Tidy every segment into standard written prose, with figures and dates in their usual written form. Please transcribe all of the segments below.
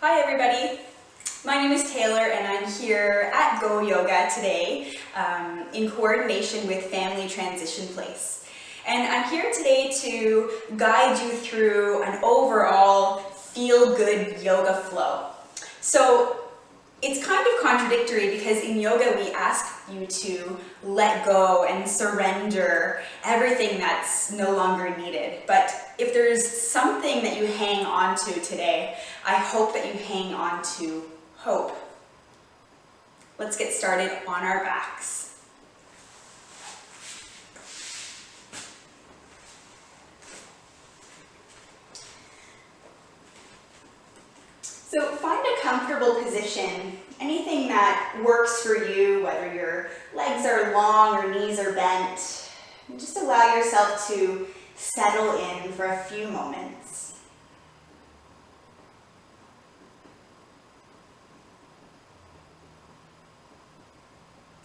Hi everybody, my name is Taylor and I'm here at GoYoga today in coordination with Family Transition Place. And I'm here today to guide you through an overall feel-good yoga flow. So it's kind of contradictory because in yoga we ask you to let go and surrender everything that's no longer needed. But if there's something that you hang on to today, I hope that you hang on to hope. Let's get started on our backs. So find a comfortable position, anything that works for you, whether your legs are long or knees are bent. And just allow yourself to settle in for a few moments.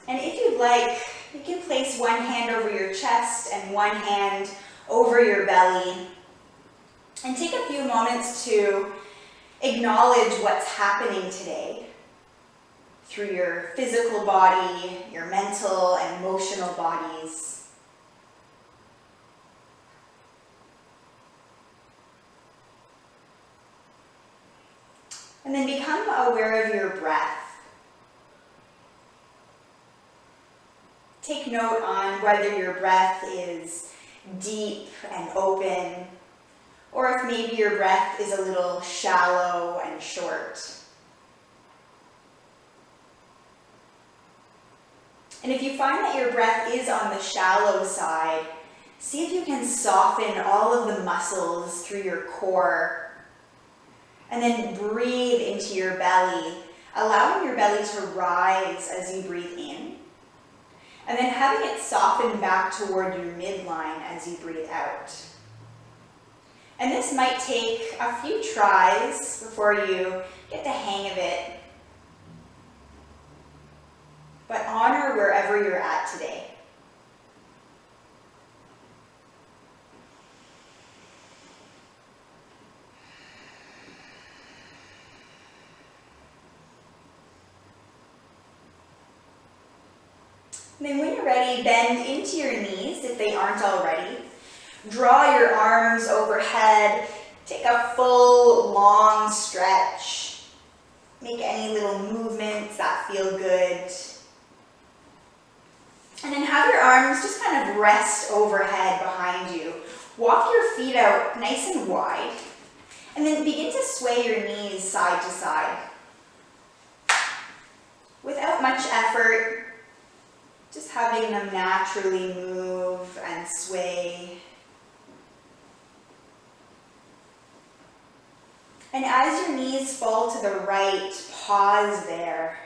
And if you'd like, you can place one hand over your chest and one hand over your belly. And take a few moments to acknowledge what's happening today through your physical body, your mental and emotional bodies. And then become aware of your breath. Take note on whether your breath is deep and open, or if maybe your breath is a little shallow and short. And if you find that your breath is on the shallow side, see if you can soften all of the muscles through your core. And then breathe into your belly, allowing your belly to rise as you breathe in. And then having it soften back toward your midline as you breathe out. And this might take a few tries before you get the hang of it. But honor wherever you're at today. And then when you're ready, bend into your knees if they aren't already. Draw your arms overhead. Take a full, long stretch. Make any little movements that feel good. And then have your arms just kind of rest overhead behind you. Walk your feet out nice and wide. And then begin to sway your knees side to side. Without much effort, just having them naturally move and sway. And as your knees fall to the right, pause there.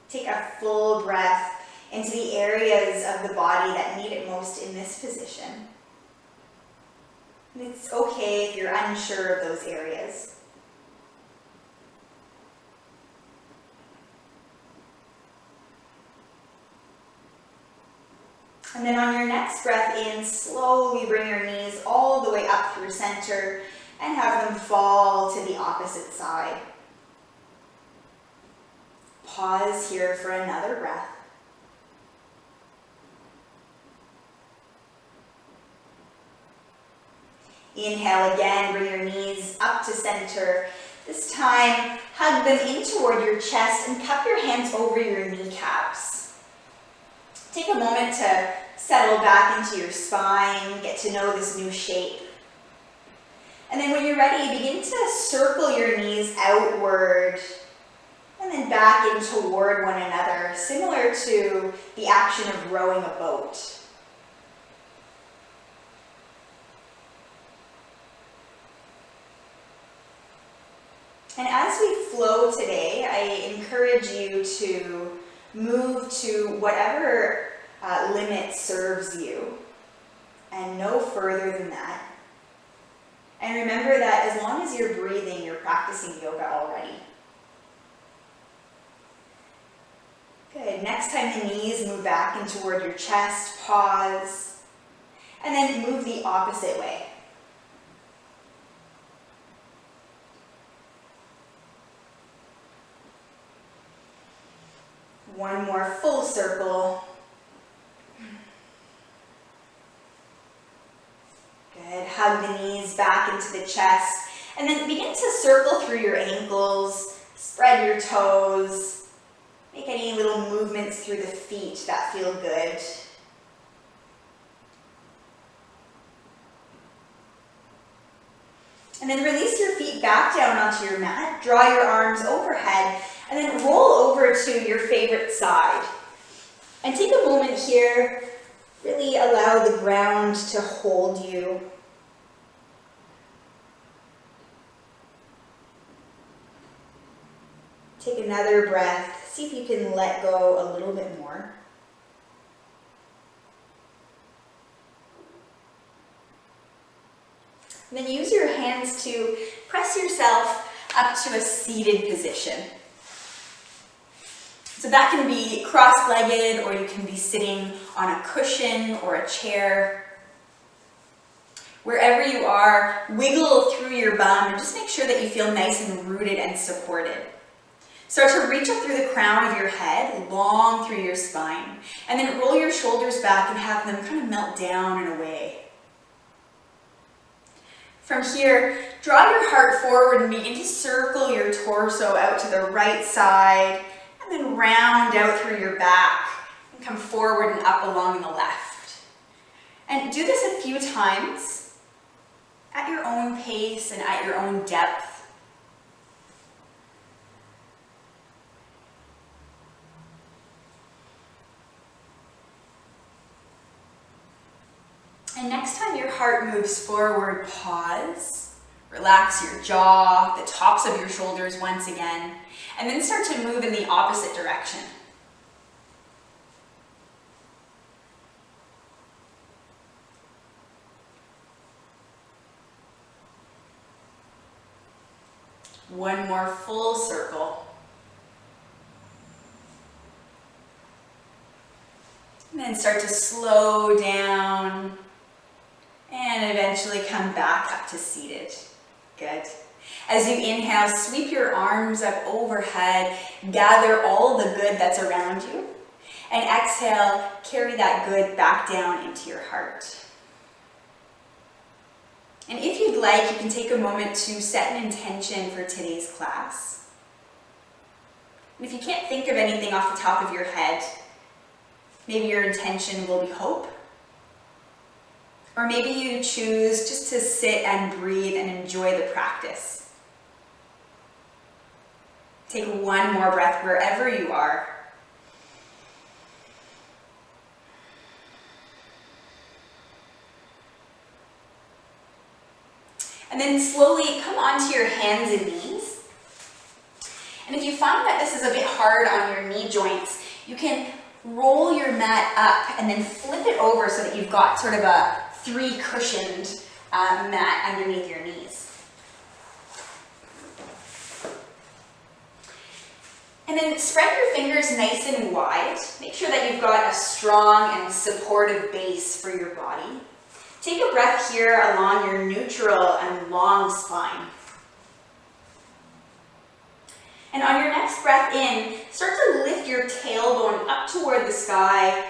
Take a full breath into the areas of the body that need it most in this position. And it's okay if you're unsure of those areas. And then on your next breath in, slowly bring your knees all the way up through center and have them fall to the opposite side. Pause here for another breath. Inhale again, bring your knees up to center. This time, hug them in toward your chest and cup your hands over your kneecaps. Take a moment to settle back into your spine, get to know this new shape. And then when you're ready, begin to circle your knees outward and then back in toward one another, similar to the action of rowing a boat. And as we flow today, I encourage you to move to whatever limit serves you and no further than that. And remember that as long as you're breathing, you're practicing yoga already. Good. Next time the knees move back in toward your chest, pause, and then move the opposite way. One more full circle. Good. Hug the knees back into the chest. And then begin to circle through your ankles. Spread your toes. Make any little movements through the feet that feel good. And then release your feet back down onto your mat. Draw your arms overhead. And then roll over to your favorite side. And take a moment here. Really allow the ground to hold you. Take another breath. See if you can let go a little bit more. And then use your hands to press yourself up to a seated position. So that can be cross-legged, or you can be sitting on a cushion or a chair. Wherever you are, wiggle through your bum and just make sure that you feel nice and rooted and supported. Start to reach up through the crown of your head, long through your spine, and then roll your shoulders back and have them kind of melt down and away. From here, draw your heart forward and begin to circle your torso out to the right side, and then round out through your back and come forward and up along the left. And do this a few times at your own pace and at your own depth. And next time your heart moves forward, pause. Relax your jaw, the tops of your shoulders once again, and then start to move in the opposite direction. One more full circle. And then start to slow down and eventually come back up to seated. Good. As you inhale, sweep your arms up overhead, gather all the good that's around you, and exhale, carry that good back down into your heart. And if you'd like, you can take a moment to set an intention for today's class. And if you can't think of anything off the top of your head, maybe your intention will be hope. Or maybe you choose just to sit and breathe and enjoy the practice. Take one more breath wherever you are. And then slowly come onto your hands and knees. And if you find that this is a bit hard on your knee joints, you can roll your mat up and then flip it over so that you've got sort of a three-cushioned mat underneath your knees. And then spread your fingers nice and wide. Make sure that you've got a strong and supportive base for your body. Take a breath here along your neutral and long spine. And on your next breath in, start to lift your tailbone up toward the sky.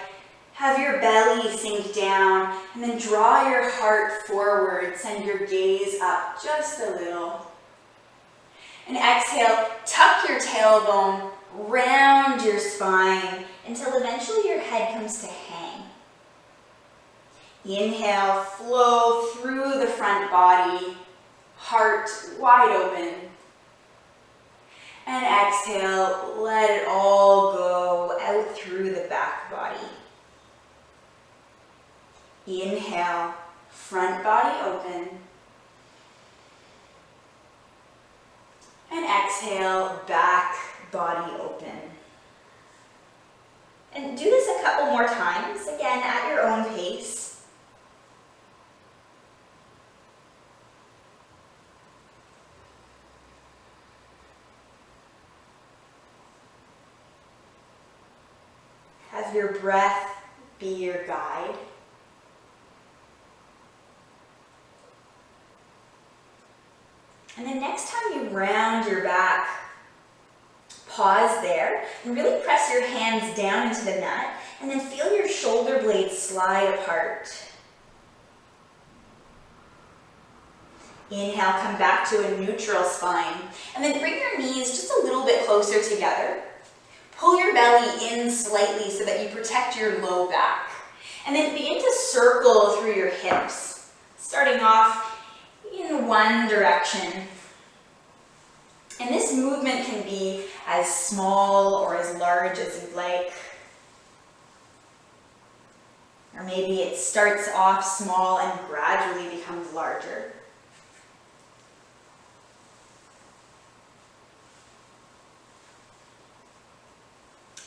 Have your belly sink down, and then draw your heart forward. Send your gaze up just a little. And exhale, tuck your tailbone, round your spine, until eventually your head comes to hang. Inhale, flow through the front body, heart wide open. And exhale, let it all go out through the back body. Inhale, front body open. And exhale, back body open. And do this a couple more times, again at your own pace. Have your breath be your guide. And then next time you round your back, Pause there and really press your hands down into the mat and then feel your shoulder blades slide apart. Inhale, come back to a neutral spine and then bring your knees just a little bit closer together. Pull your belly in slightly so that you protect your low back. And then begin to circle through your hips, starting off in one direction. And this movement can be as small or as large as you'd like. Or maybe it starts off small and gradually becomes larger.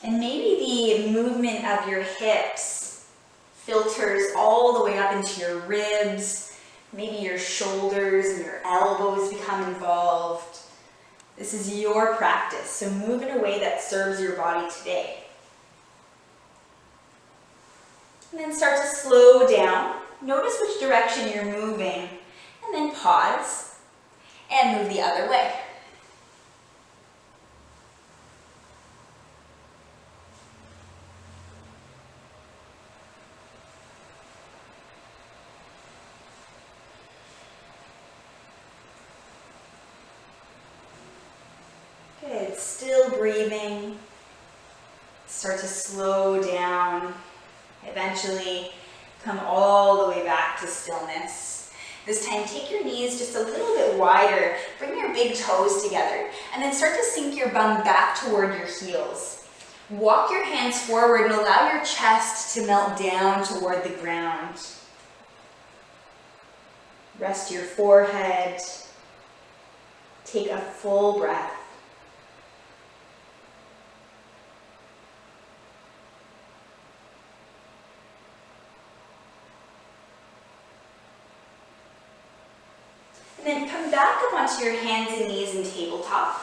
And maybe the movement of your hips filters all the way up into your ribs. Maybe your shoulders and your elbows become involved. This is your practice, so move in a way that serves your body today. And then start to slow down. Notice which direction you're moving, and then pause and move the other way. Good, still breathing. Start to slow down. Eventually come all the way back to stillness. This time take your knees just a little bit wider. Bring your big toes together and then start to sink your bum back toward your heels. Walk your hands forward and allow your chest to melt down toward the ground. Rest your forehead. Take a full breath. And then come back up onto your hands and knees in tabletop.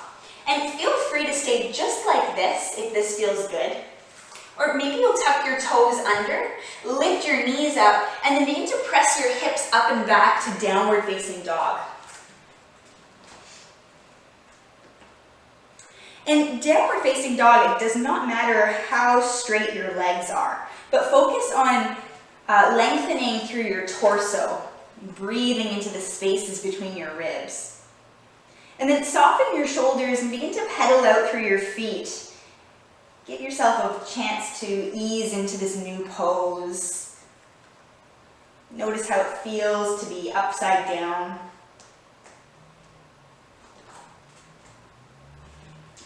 And feel free to stay just like this if this feels good. Or maybe you'll tuck your toes under, lift your knees up, and then begin to press your hips up and back to downward facing dog. In downward facing dog, it does not matter how straight your legs are, but focus on lengthening through your torso. Breathing into the spaces between your ribs. And then soften your shoulders and begin to pedal out through your feet. Give yourself a chance to ease into this new pose. Notice how it feels to be upside down.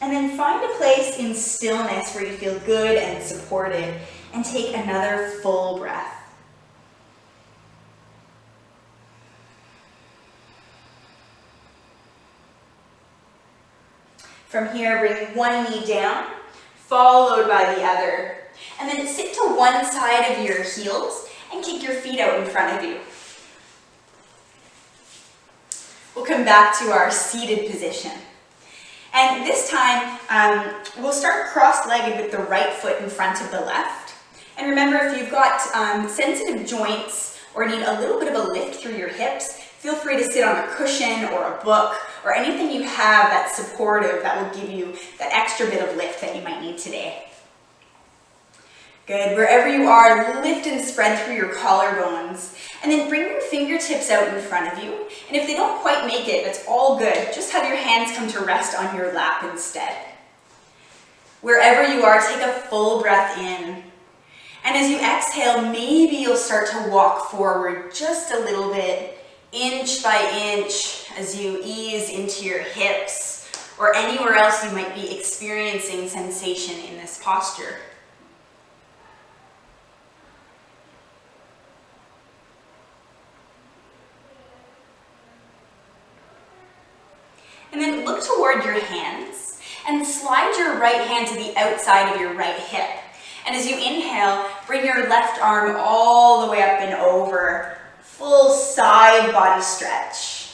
And then find a place in stillness where you feel good and supported, and take another full breath. From here, bring one knee down, followed by the other. And then sit to one side of your heels and kick your feet out in front of you. We'll come back to our seated position. And this time, we'll start cross-legged with the right foot in front of the left. And remember, if you've got sensitive joints or need a little bit of a lift through your hips, feel free to sit on a cushion or a book or anything you have that's supportive that will give you that extra bit of lift that you might need today. Good. Wherever you are, lift and spread through your collarbones. And then bring your fingertips out in front of you. And if they don't quite make it, that's all good. Just have your hands come to rest on your lap instead. Wherever you are, take a full breath in. And as you exhale, maybe you'll start to walk forward just a little bit, inch by inch, as you ease into your hips or anywhere else you might be experiencing sensation in this posture. And then look toward your hands and slide your right hand to the outside of your right hip. And as you inhale, bring your left arm all the way up and over. Full side body stretch.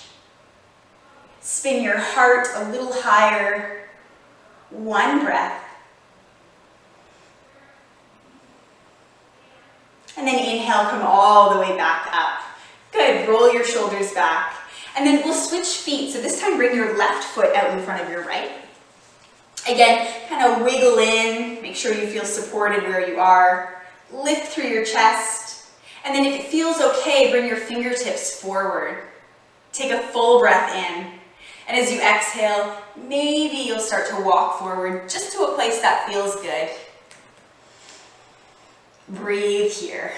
Spin your heart a little higher. One breath. And then inhale, come all the way back up. Good, roll your shoulders back. And then we'll switch feet. So this time bring your left foot out in front of your right. Again, kind of wiggle in, make sure you feel supported where you are. Lift through your chest. And then if it feels okay, bring your fingertips forward. Take a full breath in. And as you exhale, maybe you'll start to walk forward just to a place that feels good. Breathe here.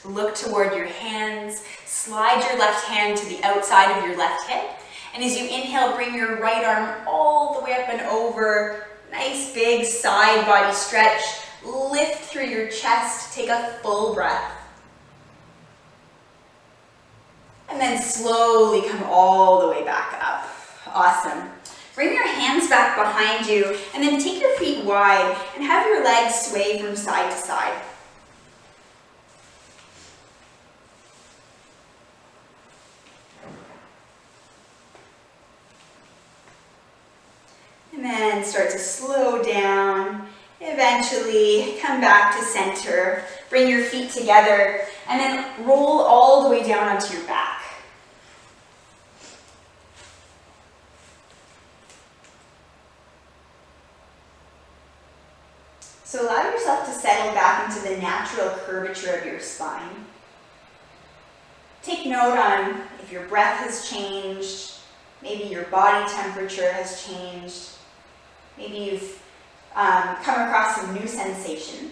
Look toward your hands. Slide your left hand to the outside of your left hip. And as you inhale, bring your right arm all the way up and over. Nice big side body stretch. Lift through your chest. Take a full breath. And then slowly come all the way back up. Awesome. Bring your hands back behind you and then take your feet wide and have your legs sway from side to side. And then start to slow down. Eventually come back to center. Bring your feet together and then roll all the way down onto your back. So allow yourself to settle back into the natural curvature of your spine. Take note on if your breath has changed, maybe your body temperature has changed, maybe you've come across some new sensation,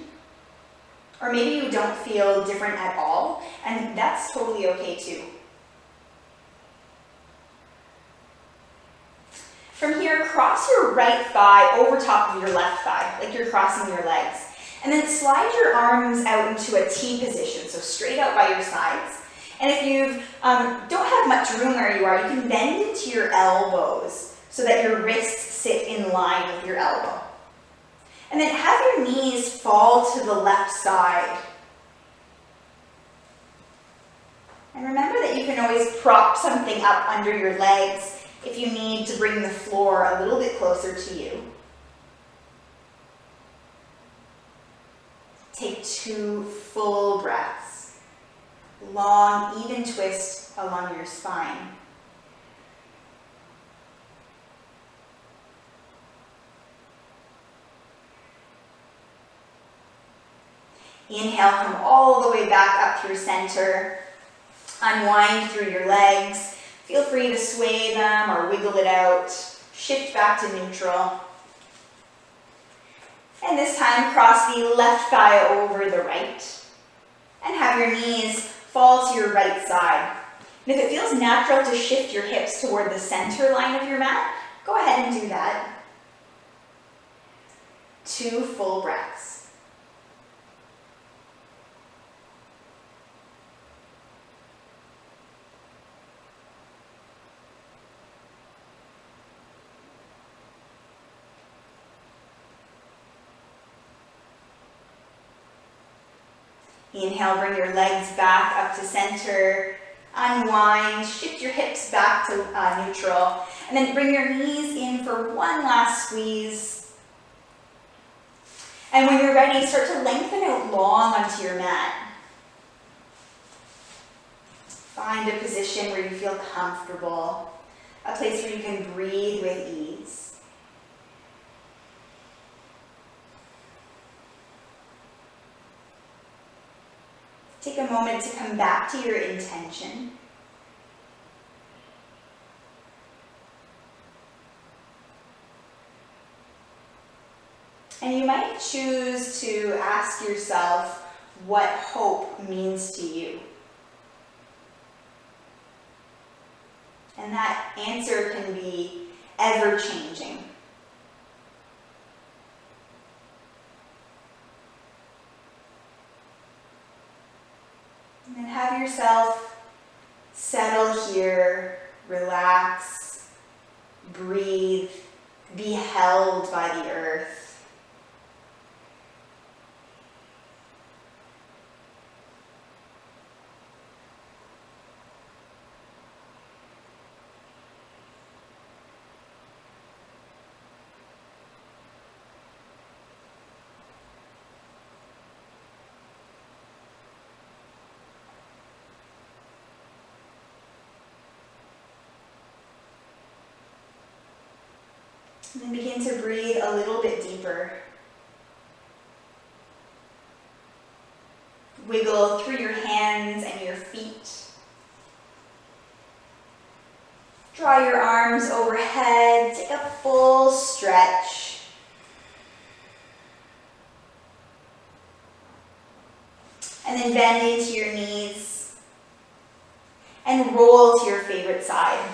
or maybe you don't feel different at all, and that's totally okay too. From here, cross your right thigh over top of your left thigh, like you're crossing your legs. And then slide your arms out into a T position, so straight out by your sides. And if you don't have much room where you are, you can bend into your elbows so that your wrists sit in line with your elbow. And then have your knees fall to the left side. And remember that you can always prop something up under your legs if you need to bring the floor a little bit closer to you. Take 2 full breaths. Long, even twist along your spine. Inhale, come all the way back up through center. Unwind through your legs. Feel free to sway them or wiggle it out. Shift back to neutral. And this time, cross the left thigh over the right. And have your knees fall to your right side. And if it feels natural to shift your hips toward the center line of your mat, go ahead and do that. 2 full breaths. Inhale, bring your legs back up to center. Unwind, shift your hips back to neutral. And then bring your knees in for one last squeeze. And when you're ready, start to lengthen out long onto your mat. Find a position where you feel comfortable, a place where you can breathe with ease. Take a moment to come back to your intention. And you might choose to ask yourself what hope means to you. And that answer can be ever-changing. And then have yourself settle here, relax, breathe, be held by the earth. And then begin to breathe a little bit deeper. Wiggle through your hands and your feet. Draw your arms overhead, take a full stretch. And then bend into your knees and roll to your favorite side.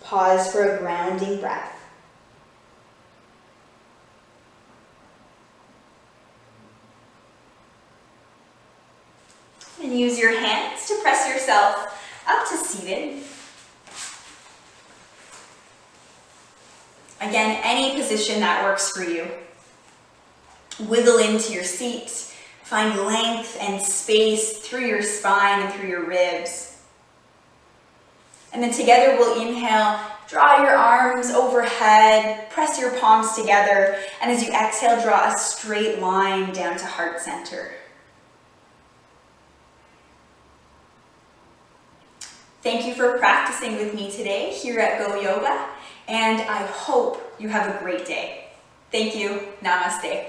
Pause for a grounding breath. And use your hands to press yourself up to seated. Again, any position that works for you. Wiggle into your seat. Find length and space through your spine and through your ribs. And then together we'll inhale, draw your arms overhead, press your palms together, and as you exhale, draw a straight line down to heart center. Thank you for practicing with me today here at GoYoga, and I hope you have a great day. Thank you. Namaste.